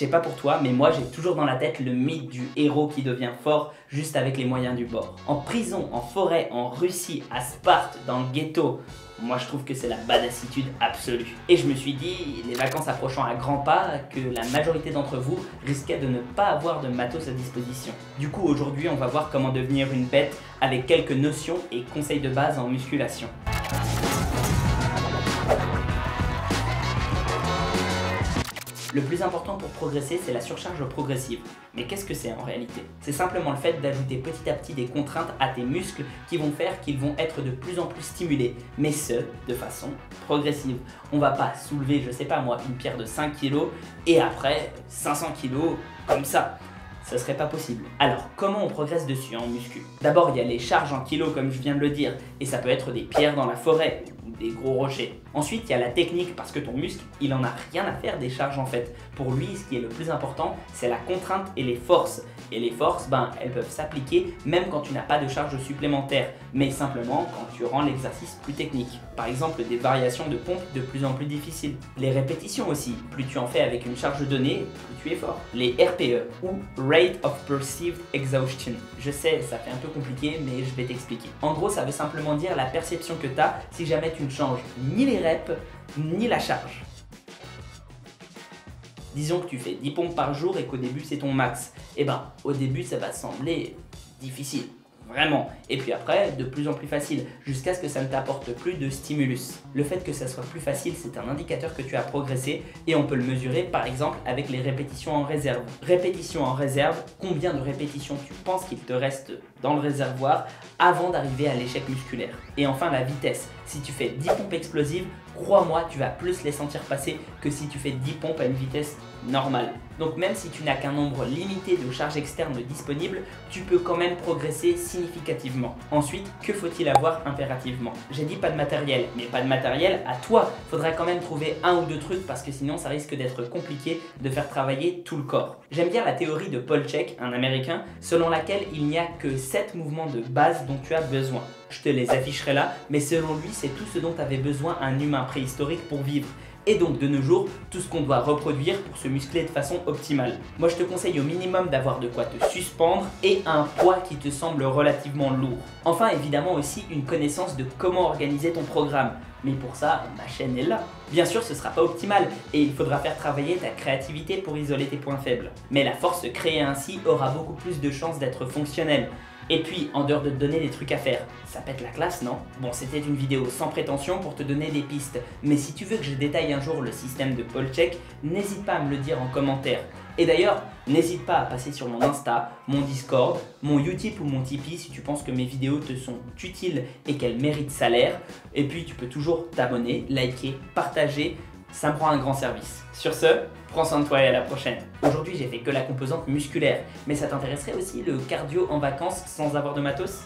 sais pas pour toi, mais moi j'ai toujours dans la tête le mythe du héros qui devient fort juste avec les moyens du bord. En prison, en forêt, en Russie, à Sparte, dans le ghetto, moi je trouve que c'est la badassitude absolue. Et je me suis dit, les vacances approchant à grands pas, que la majorité d'entre vous risquait de ne pas avoir de matos à disposition. Du coup aujourd'hui on va voir comment devenir une bête avec quelques notions et conseils de base en musculation. Le plus important pour progresser, c'est la surcharge progressive. Mais qu'est-ce que c'est en réalité? C'est simplement le fait d'ajouter petit à petit des contraintes à tes muscles qui vont faire qu'ils vont être de plus en plus stimulés, mais ce, de façon progressive. On va pas soulever, je sais pas moi, une pierre de 5 kg et après 500 kg comme ça. Ce serait pas possible. Alors, comment on progresse dessus en muscu? D'abord, il y a les charges en kilos comme je viens de le dire, et ça peut être des pierres dans la forêt ou des gros rochers. Ensuite, il y a la technique parce que ton muscle, il en a rien à faire des charges en fait. Pour lui, ce qui est le plus important, c'est la contrainte et les forces. Et les forces, elles peuvent s'appliquer même quand tu n'as pas de charge supplémentaire, mais simplement quand tu rends l'exercice plus technique. Par exemple, des variations de pompe de plus en plus difficiles. Les répétitions aussi, plus tu en fais avec une charge donnée, plus tu es fort. Les RPE ou Rate of Perceived Exhaustion. Je sais, ça fait un peu compliqué, mais je vais t'expliquer. En gros, ça veut simplement dire la perception que tu as si jamais tu ne changes ni les reps, ni la charge. Disons que tu fais 10 pompes par jour et qu'au début c'est ton max. Au début ça va sembler difficile, vraiment. Et puis après, de plus en plus facile, jusqu'à ce que ça ne t'apporte plus de stimulus. Le fait que ça soit plus facile, c'est un indicateur que tu as progressé et on peut le mesurer par exemple avec les répétitions en réserve. Répétitions en réserve, combien de répétitions tu penses qu'il te reste dans le réservoir avant d'arriver à l'échec musculaire. Et enfin la vitesse. Si tu fais 10 pompes explosives, crois-moi, tu vas plus les sentir passer que si tu fais 10 pompes à une vitesse normale. Donc même si tu n'as qu'un nombre limité de charges externes disponibles, tu peux quand même progresser significativement. Ensuite, que faut-il avoir impérativement? J'ai dit pas de matériel, mais pas de matériel à toi. Faudra quand même trouver un ou deux trucs parce que sinon ça risque d'être compliqué de faire travailler tout le corps. J'aime bien la théorie de Paul Chek, un américain, selon laquelle il n'y a que 7 mouvements de base dont tu as besoin. Je te les afficherai là, mais selon lui, c'est tout ce dont avait besoin un humain préhistorique pour vivre. Et donc de nos jours, tout ce qu'on doit reproduire pour se muscler de façon optimale. Moi je te conseille au minimum d'avoir de quoi te suspendre et un poids qui te semble relativement lourd. Enfin évidemment aussi une connaissance de comment organiser ton programme. Mais pour ça, ma chaîne est là. Bien sûr, ce sera pas optimal et il faudra faire travailler ta créativité pour isoler tes points faibles. Mais la force créée ainsi aura beaucoup plus de chances d'être fonctionnelle. Et puis, en dehors de te donner des trucs à faire, ça pète la classe, non? Bon, c'était une vidéo sans prétention pour te donner des pistes, mais si tu veux que je détaille un jour le système de Paul Chek, n'hésite pas à me le dire en commentaire. Et d'ailleurs, n'hésite pas à passer sur mon Insta, mon Discord, mon Utip ou mon Tipeee si tu penses que mes vidéos te sont utiles et qu'elles méritent salaire. Et puis, tu peux toujours t'abonner, liker, partager. Ça me rend un grand service. Sur ce, prends soin de toi et à la prochaine. Aujourd'hui, j'ai fait que la composante musculaire, mais ça t'intéresserait aussi le cardio en vacances sans avoir de matos?